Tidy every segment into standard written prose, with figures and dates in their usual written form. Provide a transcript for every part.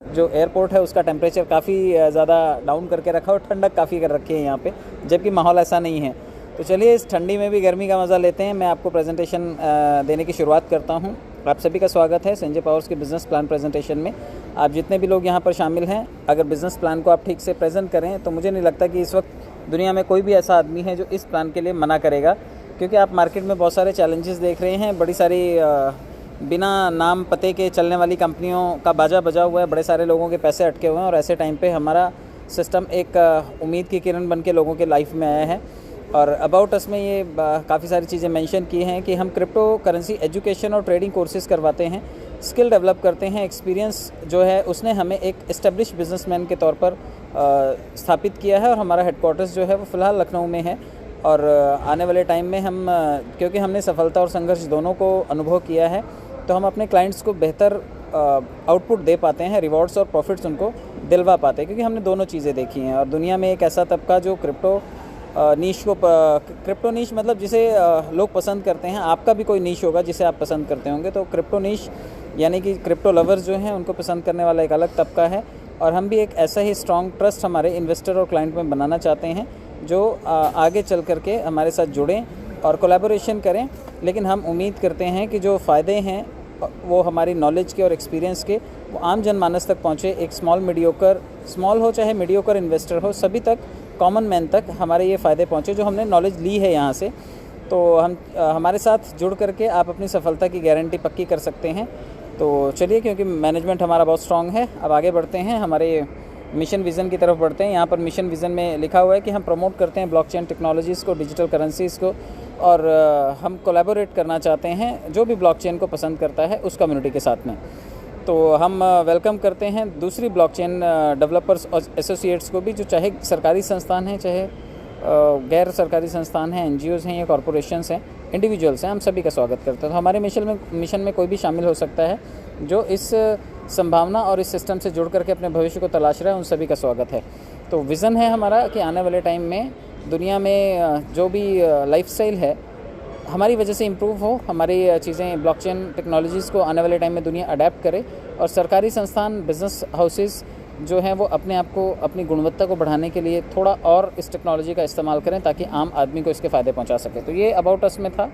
जो एयरपोर्ट है उसका टेम्परेचर काफ़ी ज़्यादा डाउन करके रखा और ठंडक काफ़ी कर रखी है यहाँ पे, जबकि माहौल ऐसा नहीं है। तो चलिए इस ठंडी में भी गर्मी का मज़ा लेते हैं। मैं आपको प्रेजेंटेशन देने की शुरुआत करता हूँ। आप सभी का स्वागत है संजय पावर्स के बिज़नेस प्लान प्रेजेंटेशन में। आप जितने भी लोग यहाँ पर शामिल हैं, अगर बिज़नेस प्लान को आप ठीक से प्रेजेंट करें तो मुझे नहीं लगता कि इस वक्त दुनिया में कोई भी ऐसा आदमी है जो इस प्लान के लिए मना करेगा, क्योंकि आप मार्केट में बहुत सारे चैलेंजेस देख रहे हैं। बड़ी सारी बिना नाम पते के चलने वाली कंपनियों का बाजा बजा हुआ है, बड़े सारे लोगों के पैसे अटके हुए हैं और ऐसे टाइम पे हमारा सिस्टम एक उम्मीद की किरण बन के लोगों के लाइफ में आया है। और अबाउट अस में ये काफ़ी सारी चीज़ें मेंशन की हैं कि हम क्रिप्टो करेंसी एजुकेशन और ट्रेडिंग कोर्सेज़ करवाते हैं, स्किल डेवलप करते हैं। एक्सपीरियंस जो है उसने हमें एक इस्टेब्लिश बिजनेसमैन के तौर पर स्थापित किया है और हमारा हेडक्वार्टर्स जो है वो फ़िलहाल लखनऊ में है। और आने वाले टाइम में हम क्योंकि हमने सफलता और संघर्ष दोनों को अनुभव किया है, तो हम अपने क्लाइंट्स को बेहतर आउटपुट दे पाते हैं, रिवॉर्ड्स और प्रॉफिट्स उनको दिलवा पाते हैं, क्योंकि हमने दोनों चीज़ें देखी हैं। और दुनिया में एक ऐसा तबका जो क्रिप्टो नीश मतलब जिसे लोग पसंद करते हैं, आपका भी कोई नीश होगा जिसे आप पसंद करते होंगे। तो क्रिप्टो नीश यानी कि क्रिप्टो लवर्स जो हैं उनको पसंद करने वाला एक अलग तबका है। और हम भी एक ऐसा ही स्ट्रॉन्ग ट्रस्ट हमारे इन्वेस्टर और क्लाइंट में बनाना चाहते हैं जो आगे चल करके हमारे साथ जुड़ें और कोलैबोरेशन करें। लेकिन हम उम्मीद करते हैं कि जो फ़ायदे हैं वो हमारी नॉलेज के और एक्सपीरियंस के वो आम जनमानस तक पहुँचे। एक स्मॉल हो चाहे मीडियोकर इन्वेस्टर हो, सभी तक, कॉमन मैन तक हमारे ये फ़ायदे पहुँचे जो हमने नॉलेज ली है यहाँ से। तो हम हमारे साथ जुड़ करके आप अपनी सफलता की गारंटी पक्की कर सकते हैं। तो चलिए, क्योंकि मैनेजमेंट हमारा बहुत स्ट्रॉन्ग है, अब आगे बढ़ते हैं, हमारे मिशन विज़न की तरफ बढ़ते हैं। यहाँ पर मिशन विज़न में लिखा हुआ है कि हम प्रमोट करते हैं ब्लॉकचेन टेक्नोलॉजीज़ को, डिजिटल करेंसीज़ को, और हम कोलैबोरेट करना चाहते हैं जो भी ब्लॉकचेन को पसंद करता है उस कम्युनिटी के साथ में। तो हम वेलकम करते हैं दूसरी ब्लॉकचेन डेवलपर्स और एसोसिएट्स को भी, जो चाहे सरकारी संस्थान हैं, चाहे गैर सरकारी संस्थान हैं, एनजीओज़ हैं या कॉरपोरेशंस हैं, इंडिविजुअल्स हैं, हम सभी का स्वागत करते हैं। तो हमारे मिशन में कोई भी शामिल हो सकता है जो इस संभावना और इस सिस्टम से जुड़ करके अपने भविष्य को तलाश रहा है, उन सभी का स्वागत है। तो विज़न है हमारा कि आने वाले टाइम में दुनिया में जो भी लाइफस्टाइल है हमारी वजह से इम्प्रूव हो, हमारी चीज़ें ब्लॉकचेन टेक्नोलॉजीज़ को आने वाले टाइम में दुनिया अडेप्ट करे, और सरकारी संस्थान, बिज़नेस हाउसेस जो हैं वो अपने आप को, अपनी गुणवत्ता को बढ़ाने के लिए थोड़ा और इस टेक्नोलॉजी का इस्तेमाल करें ताकि आम आदमी को इसके फ़ायदे पहुंचा सके। तो ये अबाउट अस में था।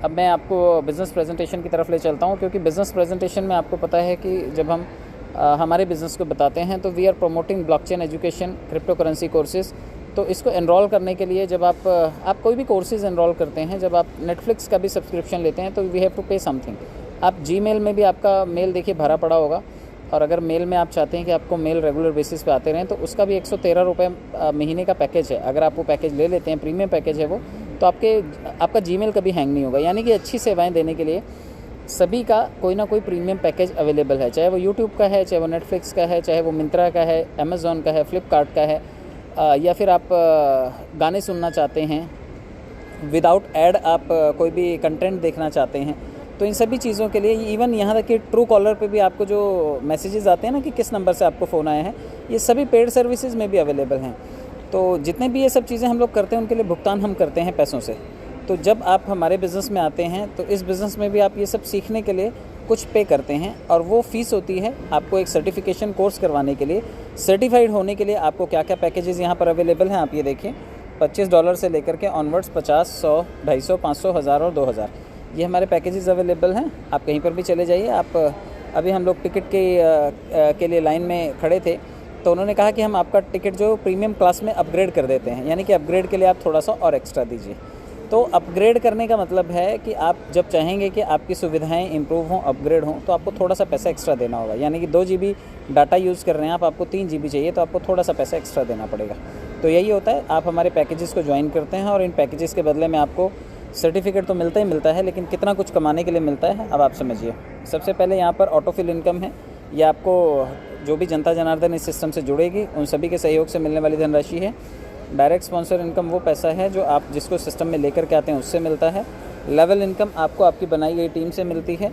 अब मैं आपको बिज़नेस प्रेजेंटेशन की तरफ ले चलता हूं, क्योंकि बिज़नेस प्रेजेंटेशन में आपको पता है कि जब हम हमारे बिज़नेस को बताते हैं तो we are promoting blockchain education, crypto currency courses. तो इसको एनरोल करने के लिए जब आप कोई भी कोर्सेज़ एनरोल करते हैं, जब आप नेटफ्लिक्स का भी सब्सक्रिप्शन लेते हैं तो वी हैव टू पे समथिंग। आप जीमेल में भी आपका मेल देखिए भरा पड़ा होगा, और अगर मेल में आप चाहते हैं कि आपको मेल रेगुलर बेसिस पे आते रहें तो उसका भी 113 रुपये महीने का पैकेज है। अगर आप वो पैकेज ले लेते हैं, प्रीमियम पैकेज है वो, तो आपका जीमेल कभी हैंग नहीं होगा। यानी कि अच्छी सेवाएं देने के लिए सभी का कोई ना कोई प्रीमियम पैकेज अवेलेबल है, चाहे वो यूट्यूब का है, चाहे वो नेटफ्लिक्स का है, चाहे वो मिंत्रा का है, अमेज़ॉन का है, फ्लिपकार्ट का है, या फिर आप गाने सुनना चाहते हैं विदाउट ऐड, आप कोई भी कंटेंट देखना चाहते हैं, तो इन सभी चीज़ों के लिए, इवन यहाँ तक कि ट्रू कॉलर पे भी आपको जो मैसेजेस आते हैं ना कि किस नंबर से आपको फ़ोन आया है, ये सभी पेड सर्विसेज में भी अवेलेबल हैं। तो जितने भी ये सब चीज़ें हम लोग करते हैं उनके लिए भुगतान हम करते हैं पैसों से। तो जब आप हमारे बिज़नेस में आते हैं तो इस बिज़नेस में भी आप ये सब सीखने के लिए कुछ पे करते हैं, और वो फ़ीस होती है आपको एक सर्टिफिकेशन कोर्स करवाने के लिए। सर्टिफाइड होने के लिए आपको क्या क्या पैकेजेस यहाँ पर अवेलेबल हैं आप ये देखिए। $25 से लेकर के ऑनवर्ड्स 50, 100, 250, 500, 1000 और 2000 ये हमारे पैकेजेस अवेलेबल हैं। आप कहीं पर भी चले जाइए। आप अभी हम लोग टिकट के लिए लाइन में खड़े थे, तो उन्होंने कहा कि हम आपका टिकट जो प्रीमियम क्लास में अपग्रेड कर देते हैं, यानी कि अपग्रेड के लिए आप थोड़ा सा और एक्स्ट्रा दीजिए। तो अपग्रेड करने का मतलब है कि आप जब चाहेंगे कि आपकी सुविधाएं इंप्रूव हों, अपग्रेड हों, तो आपको थोड़ा सा पैसा एक्स्ट्रा देना होगा। यानी कि 2 GB डाटा यूज़ कर रहे हैं आपको 3 GB चाहिए, तो आपको थोड़ा सा पैसा एक्स्ट्रा देना पड़ेगा। तो यही होता है, आप हमारे पैकेजेस को ज्वाइन करते हैं और इन पैकेजेस के बदले में आपको सर्टिफिकेट तो मिलता ही मिलता है, लेकिन कितना कुछ कमाने के लिए मिलता है अब आप समझिए। सबसे पहले यहाँ पर ऑटोफिल इनकम है। ये आपको जो भी जनता जनार्दन इस सिस्टम से जुड़ेगी उन सभी के सहयोग से मिलने वाली धनराशि है। डायरेक्ट स्पॉन्सर इनकम वो पैसा है जो आप जिसको सिस्टम में लेकर के आते हैं उससे मिलता है। लेवल इनकम आपको आपकी बनाई गई टीम से मिलती है।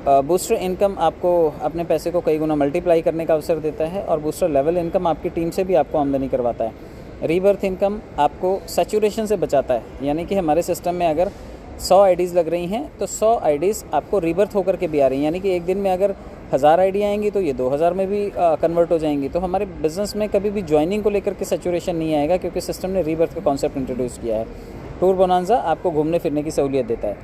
बूस्टर इनकम आपको अपने पैसे को कई गुना मल्टीप्लाई करने का अवसर देता है, और बूस्टर लेवल इनकम आपकी टीम से भी आपको आमदनी करवाता है। रीबर्थ इनकम आपको सैचुरेशन से बचाता है, यानी कि हमारे सिस्टम में अगर 100 आईडीज़ लग रही हैं तो 100 आईडीज़ आपको रीबर्थ होकर के भी आ रही हैं, यानी कि एक दिन में अगर 1000 आईडी आएंगी तो ये 2000 में भी कन्वर्ट हो जाएंगी। तो हमारे बिज़नेस में कभी भी ज्वाइनिंग को लेकर के सैचुरेशन नहीं आएगा, क्योंकि सिस्टम ने रीबर्थ का कॉन्सेप्ट इंट्रोड्यूस किया है। टूर बोनांजा आपको घूमने फिरने की सहूलियत देता है।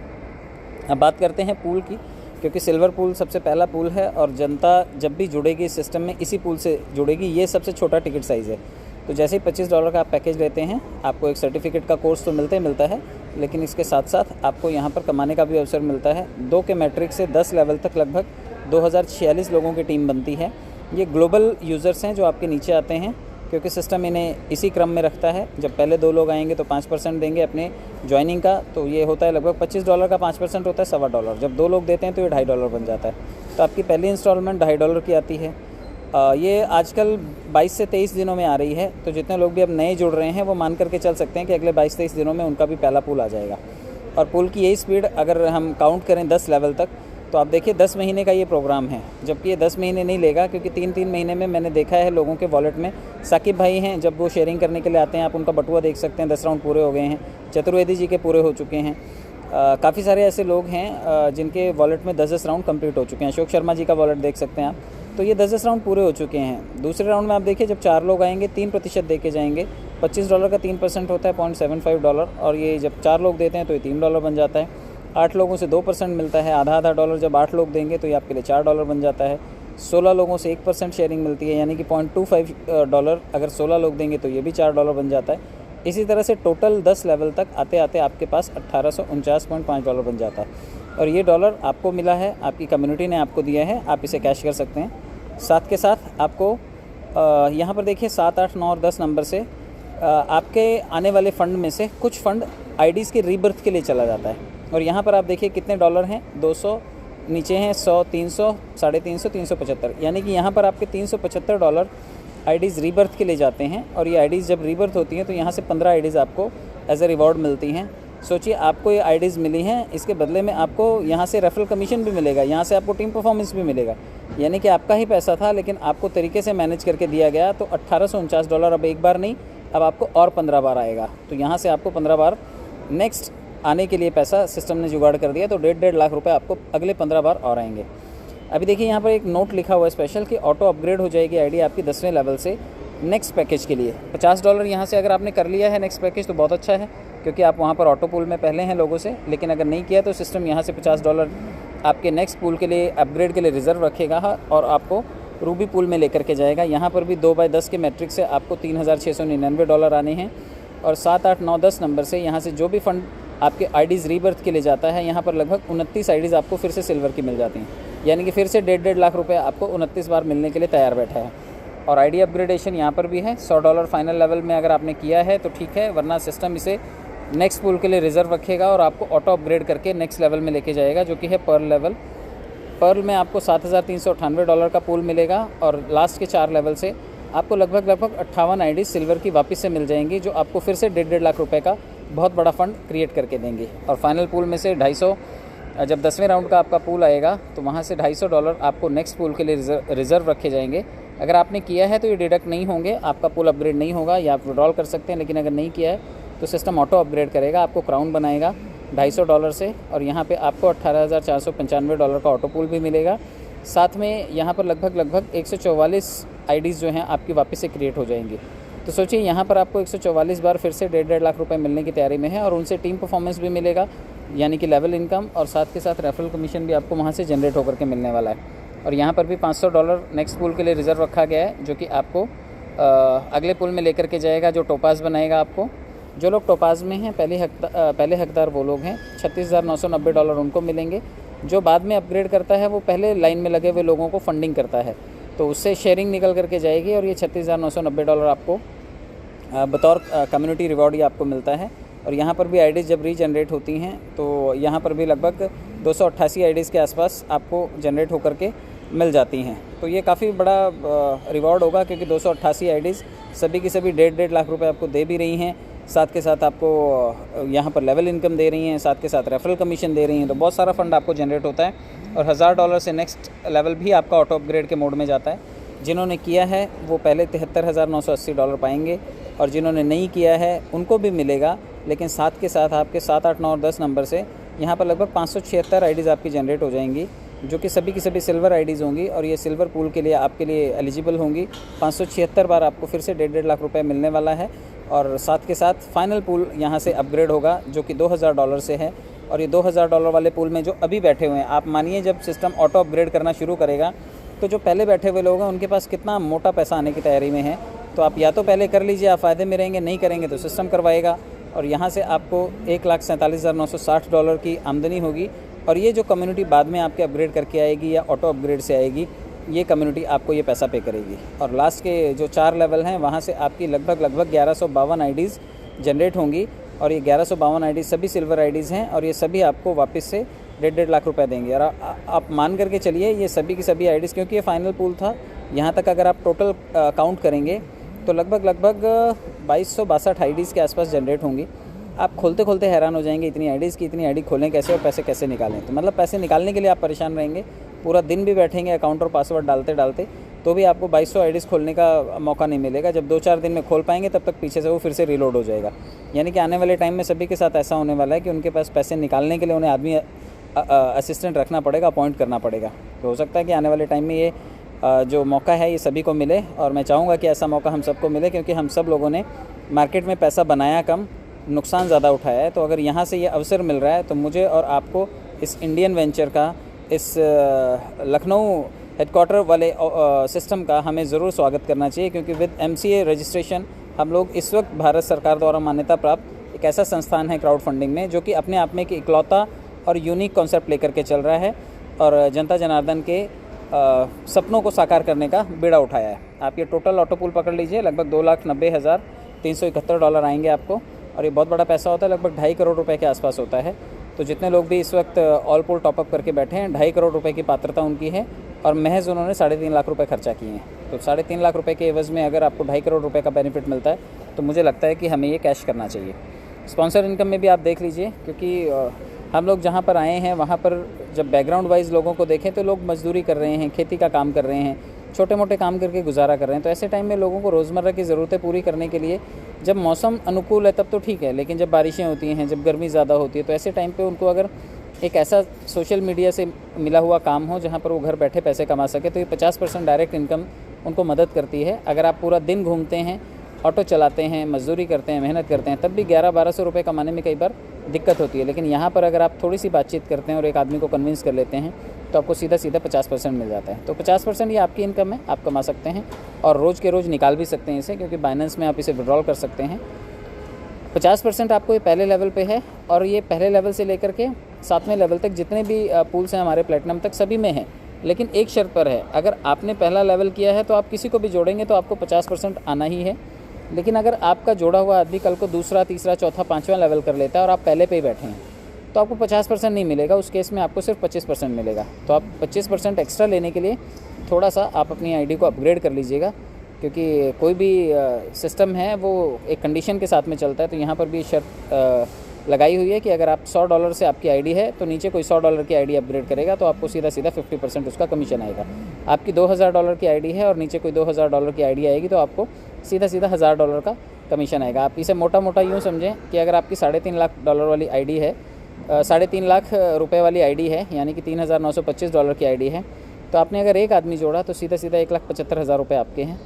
अब बात करते हैं पूल की, क्योंकि सिल्वर पूल सबसे पहला पूल है और जनता जब भी जुड़ेगी इस सिस्टम में इसी पूल से जुड़ेगी। ये सबसे छोटा टिकट साइज़ है। तो जैसे ही $25 का आप पैकेज लेते हैं, आपको एक सर्टिफिकेट का कोर्स तो मिलता है, लेकिन इसके साथ साथ आपको यहाँ पर कमाने का भी अवसर मिलता है। 2 के मैट्रिक से 10 लेवल तक लगभग 2046 लोगों की टीम बनती है। ये ग्लोबल यूज़र्स हैं जो आपके नीचे आते हैं, क्योंकि सिस्टम इन्हें इसी क्रम में रखता है। जब पहले 2 लोग आएंगे तो 5% देंगे अपने ज्वाइनिंग का, तो ये होता है लगभग $25 का 5% होता है $1.25। जब 2 लोग देते हैं तो ये $2.5 बन जाता है। तो आपकी पहली इंस्टॉलमेंट $2.5 की आती है। ये आजकल 22 से 23 दिनों में आ रही है। तो जितने लोग भी अब नए जुड़ रहे हैं वो मान करके चल सकते हैं कि अगले 22-23 दिनों में उनका भी पहला पूल आ जाएगा। और पूल की यही स्पीड अगर हम काउंट करें 10 लेवल तक, तो आप देखिए 10 महीने का ये प्रोग्राम है, जबकि ये 10 महीने नहीं लेगा, क्योंकि 3-3 महीने में मैंने देखा है लोगों के वॉलेट में। साकिब भाई हैं, जब वो शेयरिंग करने के लिए आते हैं, आप उनका बटुआ देख सकते हैं, 10 राउंड पूरे हो गए हैं। चतुर्वेदी जी के पूरे हो चुके हैं। काफ़ी सारे ऐसे लोग हैं जिनके वॉलेट में 10-10 राउंड कंप्लीट हो चुके हैं। अशोक शर्मा जी का वॉलेट देख सकते हैं आप, तो ये 10-10 राउंड पूरे हो चुके हैं। दूसरे राउंड में आप देखिए, जब 4 लोग आएंगे 3% दे के जाएंगे। $25 का 3% होता है $0.75, और ये जब 4 लोग देते हैं तो ये $3 बन जाता है। 8 लोगों से 2% मिलता है, आधा $1 जब 8 लोग देंगे तो ये आपके लिए $4 बन जाता है। 16 लोगों से 1% शेयरिंग मिलती है, यानी कि $0.25 अगर 16 लोग देंगे तो ये भी $4 बन जाता है। इसी तरह से टोटल 10 लेवल तक आते आते आपके पास $1849.5 बन जाता है। और ये डॉलर आपको मिला है, आपकी कम्युनिटी ने आपको दिया है, आप इसे कैश कर सकते हैं। साथ के साथ आपको यहाँ पर देखिए 7, 8, 9 और 10 नंबर से आपके आने वाले फ़ंड में से कुछ फ़ंड आईडीज़ के रीबर्थ के लिए चला जाता है। और यहाँ पर आप देखिए कितने डॉलर हैं, 200 नीचे हैं, 100, 300, 350, 375, यानी कि यहाँ पर आपके $375 आईडीज़ रीबर्थ के लिए जाते हैं। और ये आईडीज़ जब रीबर्थ होती हैं तो यहाँ से 15 आईडीज़ आपको एज ए रिवॉर्ड मिलती हैं। सोचिए, आपको ये आईडीज़ मिली हैं, इसके बदले में आपको यहाँ से रेफरल कमीशन भी मिलेगा, यहाँ से आपको टीम परफॉर्मेंस भी मिलेगा, यानी कि आपका ही पैसा था लेकिन आपको तरीके से मैनेज करके दिया गया। तो $1849 अब एक बार नहीं, अब आपको और 15 बार आएगा। तो यहाँ से आपको 15 बार नेक्स्ट आने के लिए पैसा सिस्टम ने जुगाड़ कर दिया। तो 1.5 लाख रुपए आपको अगले 15 बार और आएंगे। अभी देखिए यहाँ पर एक नोट लिखा हुआ है स्पेशल कि ऑटो अपग्रेड हो जाएगी आईडी आपकी 10वें लेवल से नेक्स्ट पैकेज के लिए। $50 यहाँ से अगर आपने कर लिया है नेक्स्ट पैकेज तो बहुत अच्छा है, क्योंकि आप वहाँ पर ऑटो पूल में पहले हैं लोगों से। लेकिन अगर नहीं किया तो सिस्टम यहाँ से $50 आपके नेक्स्ट पूल के लिए अपग्रेड के लिए रिज़र्व रखेगा और आपको रूबी पूल में लेकर के जाएगा। यहाँ पर भी 2/10 के मैट्रिक से आपको $3,699 आने हैं। और 7, 8, 9, 10 नंबर से यहाँ से जो भी फ़ंड आपके आईडीज़ रीबर्थ के लिए जाता है, यहाँ पर लगभग 29 आईडीज़ आपको फिर से सिल्वर की मिल जाती हैं, यानी कि फिर से 1.5 लाख रुपए आपको 29 बार मिलने के लिए तैयार बैठा है। और आईडी अपग्रेडेशन यहाँ पर भी है। $100 फाइनल लेवल में अगर आपने किया है तो ठीक है, वरना सिस्टम इसे नेक्स्ट पूल के लिए रिज़र्व रखेगा और आपको ऑटो अपग्रेड करके नेक्स्ट लेवल में लेके जाएगा, जो कि है पर्ल लेवल। पर्ल में आपको $7,398 का पूल मिलेगा और लास्ट के 4 लेवल से आपको लगभग 58 आईडी सिल्वर की वापस से मिल जाएंगी, जो आपको फिर से 1.5 लाख रुपए का बहुत बड़ा फ़ंड क्रिएट करके देंगे। और फाइनल पूल में से 250, जब 10वें राउंड का आपका पूल आएगा तो वहाँ से $250 आपको नेक्स्ट पूल के लिए रिज़र्व रखे जाएंगे। अगर आपने किया है तो ये डिडक्ट नहीं होंगे, आपका पूल अपग्रेड नहीं होगा, या आप विड्रॉल कर सकते हैं। लेकिन अगर नहीं किया है तो सिस्टम ऑटो अपग्रेड करेगा, आपको क्राउन बनाएगा $250 से, और यहाँ पे आपको $18,495 का ऑटो पूल भी मिलेगा। साथ में यहाँ पर लगभग 144 आईडीज़ जो हैं आपकी वापस से क्रिएट हो जाएंगी। तो सोचिए, यहाँ पर आपको 144 बार फिर से 1.5 लाख रुपए मिलने की तैयारी में है, और उनसे टीम परफॉर्मेंस भी मिलेगा, यानी कि लेवल इनकम, और साथ के साथ रेफरल कमीशन भी आपको वहाँ से जनरेट होकर के मिलने वाला है। और यहाँ पर भी $500 नेक्स्ट पूल के लिए रिज़र्व रखा गया है, जो कि आपको अगले पूल में लेकर के जाएगा, जो टोपाज़ बनाएगा आपको। जो लोग टोपाज़ में हैं पहले हकदार वो लोग हैं, $36,990 उनको मिलेंगे। जो बाद में अपग्रेड करता है वो पहले लाइन में लगे हुए लोगों को फंडिंग करता है, तो उससे शेयरिंग निकल करके जाएगी, और ये $36,990 आपको बतौर कम्युनिटी रिवॉर्ड ही आपको मिलता है। और यहाँ पर भी आईडीज़ जब रीजनरेट होती हैं तो यहाँ पर भी लगभग 288 आईडीज़ के आसपास आपको जनरेट होकर के मिल जाती हैं। तो ये काफ़ी बड़ा रिवॉर्ड होगा, क्योंकि 288 आईडीज़ सभी की सभी 1.5 लाख रुपए आपको दे भी रही हैं, साथ के साथ आपको यहाँ पर लेवल इनकम दे रही हैं, साथ के साथ रेफरल कमीशन दे रही हैं। तो बहुत सारा फंड आपको जनरेट होता है। और $1000 से नेक्स्ट लेवल भी आपका ऑटो अपग्रेड के मोड में जाता है। जिन्होंने किया है वो पहले $73,980 पाएंगे, और जिन्होंने नहीं किया है उनको भी मिलेगा, लेकिन साथ के साथ आपके 7, 8, 9 और 10 नंबर से यहाँ पर लगभग 576 आईडीज़ आपकी जनरेट हो जाएंगी। जो कि सभी की सभी सिल्वर आईडीज़ होंगी और ये सिल्वर पूल के लिए आपके लिए एलिजिबल होंगी। 576 बार आपको फिर से 1.5 लाख रुपए मिलने वाला है और साथ के साथ फाइनल पूल यहाँ से अपग्रेड होगा जो कि $2000 से है। और ये $2000 वाले पूल में जो अभी बैठे हुए हैं, आप मानिए जब सिस्टम ऑटो अपग्रेड करना शुरू करेगा तो जो पहले बैठे हुए लोग हैं उनके पास कितना मोटा पैसा आने की तैयारी में है। तो आप या तो पहले कर लीजिए, आप फ़ायदे में रहेंगे, नहीं करेंगे तो सिस्टम करवाएगा और यहाँ से आपको $1,47,960 की आमदनी होगी। और ये जो कम्युनिटी बाद में आपके अपग्रेड करके आएगी या ऑटो अपग्रेड से आएगी, ये कम्युनिटी आपको ये पैसा पे करेगी। और लास्ट के जो 4 लेवल हैं वहाँ से आपकी लगभग 1152 आईडीज़ जनरेट होंगी और ये 1152 आईडीज़ सभी सिल्वर आईडीज़ हैं और ये सभी आपको वापस से 1.5 लाख रुपए देंगे। और आप मान करके चलिए ये सभी की सभी आईडीज़, क्योंकि ये फाइनल पूल था, यहाँ तक अगर आप टोटल काउंट करेंगे तो लगभग 2262 आईडीज़ के आसपास जनरेट होंगी। आप खोलते खोलते हैरान हो जाएंगे इतनी आईडीज़ की, इतनी आईडी खोलें कैसे और पैसे कैसे निकालें। तो मतलब पैसे निकालने के लिए आप परेशान रहेंगे, पूरा दिन भी बैठेंगे अकाउंट और पासवर्ड डालते डालते तो भी आपको 2200 आईडीज़ खोलने का मौका नहीं मिलेगा। जब 2-4 दिन में खोल पाएंगे तब तक पीछे से वो फिर से रीलोड हो जाएगा। यानी कि आने वाले टाइम में सभी के साथ ऐसा होने वाला है कि उनके पास पैसे निकालने के लिए उन्हें आदमी असिस्टेंट रखना पड़ेगा, अपॉइंट करना पड़ेगा। तो हो सकता है कि आने वाले टाइम में ये जो मौका है ये सभी को मिले और मैं चाहूँगा कि ऐसा मौका हम सबको मिले, क्योंकि हम सब लोगों ने मार्केट में पैसा बनाया कम, नुकसान ज़्यादा उठाया है। तो अगर यहाँ से ये अवसर मिल रहा है तो मुझे और आपको इस इंडियन वेंचर का, इस लखनऊ हेडक्वार्टर वाले सिस्टम का हमें ज़रूर स्वागत करना चाहिए, क्योंकि विद MCA रजिस्ट्रेशन हम लोग इस वक्त भारत सरकार द्वारा मान्यता प्राप्त एक ऐसा संस्थान है क्राउड फंडिंग में जो कि अपने आप में एक इकलौता और यूनिक कॉन्सेप्ट लेकर के चल रहा है और जनता जनार्दन के सपनों को साकार करने का बीड़ा उठाया है। आप ये टोटल ऑटो पूल पकड़ लीजिए, लगभग $2,90,371 आएंगे आपको और ये बहुत बड़ा पैसा होता है, लगभग 2.5 करोड़ रुपए के आसपास होता है। तो जितने लोग भी इस वक्त ऑल पूल टॉपअप करके बैठे हैं, 2.5 करोड़ रुपए की पात्रता उनकी है और महज उन्होंने 3.5 लाख रुपए खर्चा किए हैं। तो 3.5 लाख रुपए के एवज़ में अगर आपको 2.5 करोड़ रुपए का बेनिफिट मिलता है तो मुझे लगता है कि हमें ये कैश करना चाहिए। स्पॉन्सर इनकम में भी आप देख लीजिए, क्योंकि हम लोग जहाँ पर आए हैं वहाँ पर जब बैकग्राउंड वाइज लोगों को देखें तो लोग मजदूरी कर रहे हैं, खेती का काम कर रहे हैं, छोटे मोटे काम करके गुजारा कर रहे हैं। तो ऐसे टाइम में लोगों को रोज़मर्रा की ज़रूरतें पूरी करने के लिए जब मौसम अनुकूल है तब तो ठीक है, लेकिन जब बारिशें होती हैं, जब गर्मी ज़्यादा होती है, तो ऐसे टाइम पे उनको अगर एक ऐसा सोशल मीडिया से मिला हुआ काम हो जहाँ पर वो घर बैठे पैसे कमा सके, तो ये 50% डायरेक्ट इनकम उनको मदद करती है। अगर आप पूरा दिन घूमते हैं, ऑटो चलाते हैं, मजदूरी करते हैं, मेहनत करते हैं, तब भी 1100-1200 रुपये कमाने में कई बार दिक्कत होती है। लेकिन यहाँ पर अगर आप थोड़ी सी बातचीत करते हैं और एक आदमी को कन्विंस कर लेते हैं तो आपको सीधा 50% मिल जाता है। तो 50% ये आपकी इनकम है, आप कमा सकते हैं और रोज़ के रोज़ निकाल भी सकते हैं इसे, क्योंकि बाइनेंस में आप इसे विड्रॉल कर सकते हैं। 50% आपको ये पहले लेवल पे है और ये पहले लेवल से लेकर के 7वें लेवल तक जितने भी पूल्स हैं हमारे प्लेटिनम तक सभी में है। लेकिन एक शर्त पर है, अगर आपने पहला लेवल किया है तो आप किसी को भी जोड़ेंगे तो आपको 50% आना ही है। लेकिन अगर आपका जोड़ा हुआ आदमी कल को दूसरा, तीसरा, चौथा, 5वां लेवल कर लेता है और आप पहले पे ही बैठे हैं तो आपको 50% नहीं मिलेगा, उस केस में आपको सिर्फ 25% मिलेगा। तो आप 25% एक्स्ट्रा लेने के लिए थोड़ा सा आप अपनी आईडी को अपग्रेड कर लीजिएगा, क्योंकि कोई भी सिस्टम है वो एक कंडीशन के साथ में चलता है। तो यहाँ पर भी शर्त लगाई हुई है कि अगर आप $100 से आपकी आईडी है तो नीचे कोई $100 की आईडी अपग्रेड करेगा तो आपको सीधा 50% उसका कमीशन आएगा। आपकी $2000 की आईडी है और नीचे कोई $2000 की आईडी आएगी तो आपको सीधा $1000 का कमीशन आएगा। आप इसे मोटा मोटा यूँ समझें कि अगर आपकी $3.5 लाख वाली आईडी है, 3.5 लाख रुपए वाली आईडी है, यानी कि $3925 की आईडी है, तो आपने अगर एक आदमी जोड़ा तो सीधा 1,75,000 रुपये आपके हैं।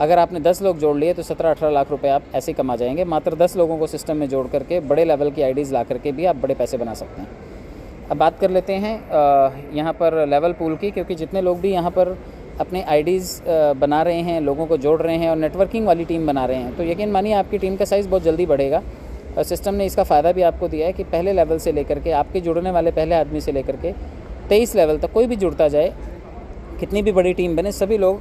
अगर आपने 10 लोग जोड़ लिए तो 17-18 लाख रुपए आप ऐसे कमा जाएंगे। मात्र 10 लोगों को सिस्टम में जोड़ करके बड़े लेवल की आईडीज़ ला करके भी आप बड़े पैसे बना सकते हैं। अब बात कर लेते हैं यहाँ पर लेवल पूल की, क्योंकि जितने लोग भी यहाँ पर अपने आईडीज़ बना रहे हैं, लोगों को जोड़ रहे हैं और नेटवर्किंग वाली टीम बना रहे हैं, तो यकीन मानिए आपकी टीम का साइज़ बहुत जल्दी बढ़ेगा। और सिस्टम ने इसका फ़ायदा भी आपको दिया है कि पहले लेवल से लेकर के आपके जुड़ने वाले पहले आदमी से लेकर के 23 लेवल तक कोई भी जुड़ता जाए, कितनी भी बड़ी टीम बने, सभी लोग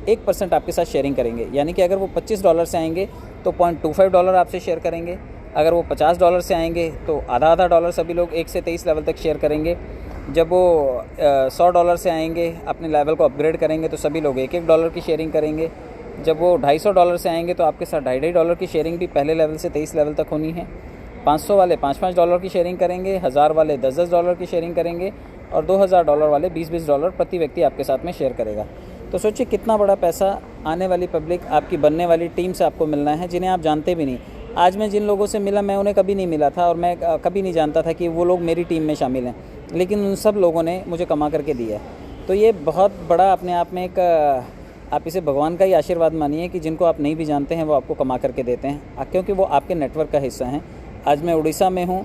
1% आपके साथ शेयरिंग करेंगे। यानी कि अगर वो $25 से आएंगे तो $0.25 आपसे शेयर करेंगे। अगर वो $50 से आएंगे तो आधा डॉलर सभी लोग 1 से 23 लेवल तक शेयर करेंगे। जब वो $100 से आएंगे, अपने लेवल को अपग्रेड करेंगे तो सभी लोग $1 की शेयरिंग करेंगे। जब वो $250 से आएंगे तो आपके साथ $2.5 की शेयरिंग भी पहले लेवल से 23 लेवल तक होनी है। 500 वाले $5 की शेयरिंग करेंगे, 1000 वाले $10 की शेयरिंग करेंगे और $2000 वाले $20 प्रति व्यक्ति आपके साथ में शेयर करेगा। तो सोचिए कितना बड़ा पैसा आने वाली पब्लिक, आपकी बनने वाली टीम से आपको मिलना है, जिन्हें आप जानते भी नहीं। आज मैं जिन लोगों से मिला मैं उन्हें कभी नहीं मिला था और मैं कभी नहीं जानता था कि वो लोग मेरी टीम में शामिल हैं। लेकिन उन सब लोगों ने मुझे कमा करके दिया है। तो ये बहुत बड़ा अपने आप में एक आप इसे भगवान का ही आशीर्वाद मानिए कि जिनको आप नहीं भी जानते हैं वो आपको कमा करके देते हैं, क्योंकि वो आपके नेटवर्क का हिस्सा हैं। आज मैं उड़ीसा में हूँ,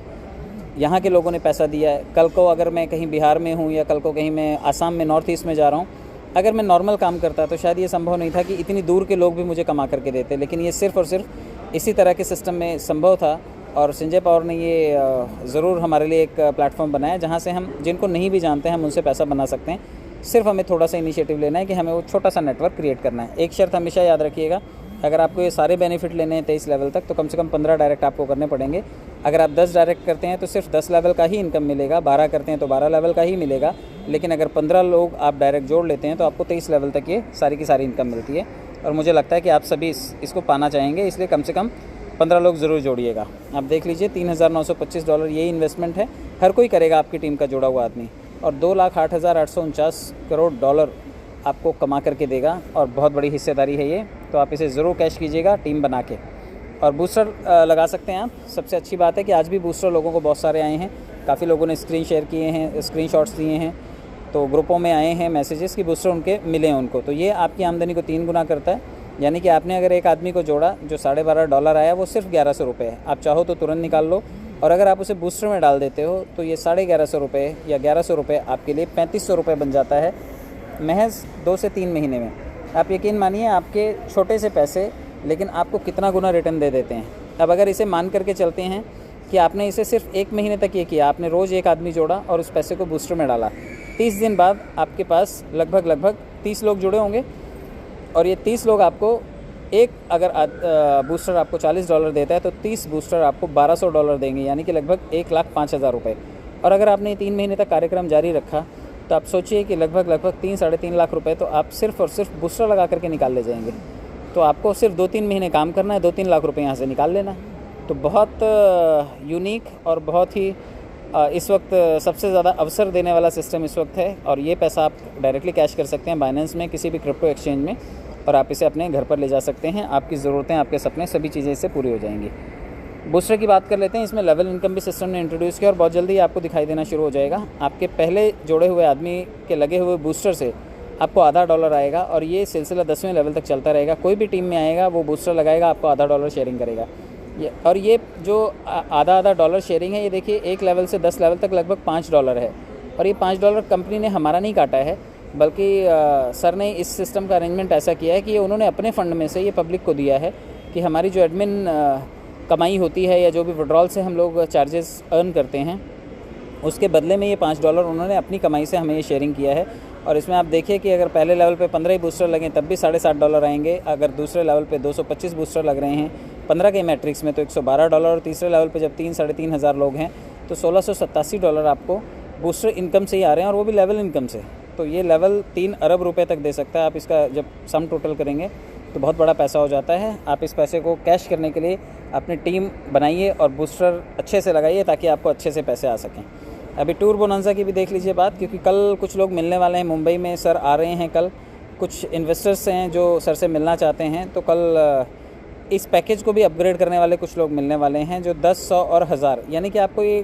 यहाँ के लोगों ने पैसा दिया है। कल को अगर मैं कहीं बिहार में हूँ या कल को कहीं मैं आसाम में नॉर्थ ईस्ट में जा रहा हूँ, अगर मैं नॉर्मल काम करता तो शायद ये संभव नहीं था कि इतनी दूर के लोग भी मुझे कमा करके देते, लेकिन ये सिर्फ़ और सिर्फ इसी तरह के सिस्टम में संभव था। और संजय पावर ने ये ज़रूर हमारे लिए एक प्लेटफॉर्म बनाया जहाँ से हम जिनको नहीं भी जानते हैं हम उनसे पैसा बना सकते हैं। सिर्फ हमें थोड़ा सा इनिशिएटिव लेना है कि हमें वो छोटा सा नेटवर्क क्रिएट करना है। एक शर्त हमेशा याद रखिएगा, अगर आपको ये सारे बेनिफिट लेने हैं 23 लेवल तक तो कम से कम 15 डायरेक्ट आपको करने पड़ेंगे। अगर आप 10 डायरेक्ट करते हैं तो सिर्फ 10 लेवल का ही इनकम मिलेगा, 12 करते हैं तो 12 लेवल का ही मिलेगा। लेकिन अगर 15 लोग आप डायरेक्ट जोड़ लेते हैं तो आपको 23 लेवल तक ये सारी की सारी इनकम मिलती है। और मुझे लगता है कि आप सभी इसको पाना चाहेंगे, इसलिए कम से कम 15 लोग ज़रूर जोड़िएगा। आप देख लीजिए $3,925 यही इन्वेस्टमेंट है, हर कोई करेगा आपकी टीम का जुड़ा हुआ आदमी, और $2,08,849 करोड़ आपको कमा करके देगा और बहुत बड़ी हिस्सेदारी है ये। तो आप इसे ज़रूर कैश कीजिएगा टीम बना के, और बूस्टर लगा सकते हैं आप। सबसे अच्छी बात है कि आज भी बूस्टर लोगों को बहुत सारे आए हैं, काफ़ी लोगों ने स्क्रीन शेयर किए हैं, स्क्रीनशॉट्स दिए हैं, तो ग्रुपों में आए हैं मैसेजेस कि बूस्टर उनके मिले हैं उनको। तो ये आपकी आमदनी को 3 गुना करता है, यानी कि आपने अगर एक आदमी को जोड़ा जो $12.5 आया, वो सिर्फ $1100 है। आप चाहो तो तुरंत निकाल लो, और अगर आप उसे बूस्टर में डाल देते हो तो ये $1150 या $1100 आपके लिए $3500 बन जाता है महज 2 से 3 महीने में। आप यकीन मानिए आपके छोटे से पैसे लेकिन आपको कितना गुना रिटर्न दे देते हैं। अब अगर इसे मान करके चलते हैं कि आपने इसे सिर्फ 1 महीने तक ये किया, आपने रोज़ एक आदमी जोड़ा और उस पैसे को बूस्टर में डाला, 30 दिन बाद आपके पास लगभग 30 लोग जुड़े होंगे, और ये 30 लोग आपको एक अगर बूस्टर आपको $40 देता है तो 30 बूस्टर आपको $1200 देंगे, यानी कि लगभग $1,05,000। और अगर आपने 3 महीने तक कार्यक्रम जारी रखा तो आप सोचिए कि लगभग 3-3.5 लाख रुपए तो आप सिर्फ और सिर्फ बूस्टर लगा करके निकाल ले जाएंगे। तो आपको सिर्फ 2-3 महीने काम करना है, 2-3 लाख रुपए यहाँ से निकाल लेना है। तो बहुत यूनिक और बहुत ही इस वक्त सबसे ज़्यादा अवसर देने वाला सिस्टम इस वक्त है, और ये पैसा आप डायरेक्टली कैश कर सकते हैं बाइनेंस में, किसी भी क्रिप्टो एक्सचेंज में, और आप इसे अपने घर पर ले जा सकते हैं। आपकी ज़रूरतें, आपके सपने, सभी चीज़ें इससे पूरी हो जाएंगी। बूस्टर की बात कर लेते हैं। इसमें लेवल इनकम भी सिस्टम ने इंट्रोड्यूस किया और बहुत जल्दी आपको दिखाई देना शुरू हो जाएगा। आपके पहले जोड़े हुए आदमी के लगे हुए बूस्टर से आपको $0.5 आएगा, और ये सिलसिला 10वें लेवल तक चलता रहेगा। कोई भी टीम में आएगा वो बूस्टर लगाएगा, आपको $0.5 शेयरिंग करेगा। और ये जो आधा $0 शेयरिंग है, ये देखिए 1 लेवल से 10 लेवल तक लगभग $5 है। और ये $5 कंपनी ने हमारा नहीं काटा है, बल्कि सर ने इस सिस्टम का अरेंजमेंट ऐसा किया है कि ये उन्होंने अपने फ़ंड में से ये पब्लिक को दिया है कि हमारी जो एडमिन कमाई होती है या जो भी विड्रॉल से हम लोग चार्जेस अर्न करते हैं, उसके बदले में ये $5 उन्होंने अपनी कमाई से हमें ये शेयरिंग किया है। और इसमें आप देखिए कि अगर पहले लेवल पे 15 ही बूस्टर लगें तब भी $60.5 आएंगे। अगर दूसरे लेवल पे 225 बूस्टर लग रहे हैं 15 के मैट्रिक्स में तो $112, और तीसरे लेवल पे जब 3-3.5 हज़ार लोग हैं तो $1687 आपको बूस्टर इनकम से ही आ रहे हैं, और वो भी लेवल इनकम से। तो ये लेवल 3 अरब रुपए तक दे सकता है। आप इसका जब सम टोटल करेंगे तो बहुत बड़ा पैसा हो जाता है। आप इस पैसे को कैश करने के लिए अपनी टीम बनाइए और बूस्टर अच्छे से लगाइए ताकि आपको अच्छे से पैसे आ सकें। अभी टूर बोनांजा की भी देख लीजिए बात, क्योंकि कल कुछ लोग मिलने वाले हैं मुंबई में। सर आ रहे हैं कल, कुछ इन्वेस्टर्स हैं जो सर से मिलना चाहते हैं, तो कल इस पैकेज को भी अपग्रेड करने वाले कुछ लोग मिलने वाले हैं जो 10, 100 और 1000, यानी कि आपको ये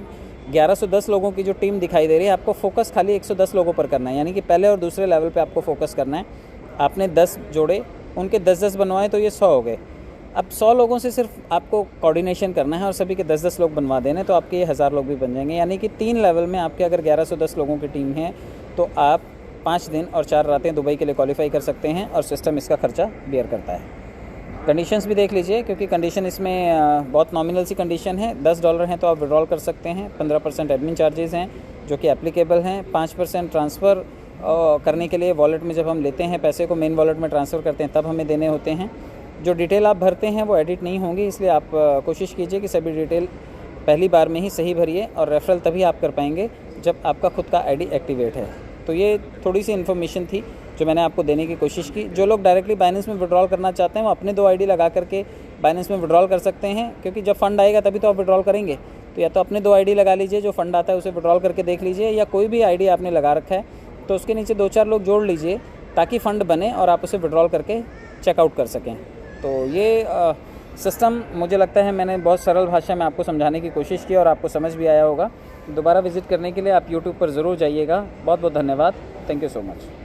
1110 लोगों की जो टीम दिखाई दे रही है, आपको फोकस खाली 110 लोगों पर करना है। यानी कि पहले और दूसरे लेवल पे आपको फोकस करना है। आपने 10 जोड़े, उनके 10-10 बनवाए तो ये 100 हो गए। अब 100 लोगों से सिर्फ आपको कोऑर्डिनेशन करना है और सभी के 10-10 लोग बनवा देने, तो आपके ये 1000 लोग भी बन जाएंगे। यानी कि 3 लेवल में आपके अगर 1110 लोगों की टीम है तो आप 5 दिन और 4 रातें दुबई के लिए क्वालिफाई कर सकते हैं, और सिस्टम इसका खर्चा बेयर करता है। कंडीशंस भी देख लीजिए, क्योंकि कंडीशन इसमें बहुत नॉमिनल सी कंडीशन है। $10 हैं तो आप विड्रॉल कर सकते हैं। 15% एडमिन चार्जेस हैं जो कि एप्लीकेबल हैं। 5% ट्रांसफ़र करने के लिए वॉलेट में जब हम लेते हैं पैसे को, मेन वॉलेट में ट्रांसफ़र करते हैं तब हमें देने होते हैं। जो डिटेल आप भरते हैं वो एडिट नहीं होंगी, इसलिए आप कोशिश कीजिए कि सभी डिटेल पहली बार में ही सही भरिए, और रेफरल तभी आप कर पाएंगे जब आपका खुद का आईडी एक्टिवेट है। तो ये थोड़ी सी इन्फॉर्मेशन थी जो मैंने आपको देने की कोशिश की। जो लोग डायरेक्टली बाइनेंस में विड्रॉल करना चाहते हैं वो अपने 2 आईडी लगा करके बाइनेंस में विड्रॉल कर सकते हैं, क्योंकि जब फंड आएगा तभी तो आप विड्रॉल करेंगे। तो या तो अपने 2 आईडी लगा लीजिए, जो फंड आता है उसे विड्रॉल करके देख लीजिए, या कोई भी आईडी आपने लगा रखा है तो उसके नीचे 2-4 लोग जोड़ लीजिए ताकि फ़ंड बने और आप उसे विड्रॉल करके चेकआउट कर सकें। तो ये सिस्टम मुझे लगता है मैंने बहुत सरल भाषा में आपको समझाने की कोशिश की और आपको समझ भी आया होगा। दोबारा विज़िट करने के लिए आप यूट्यूब पर ज़रूर जाइएगा। बहुत बहुत धन्यवाद। Thank you so much.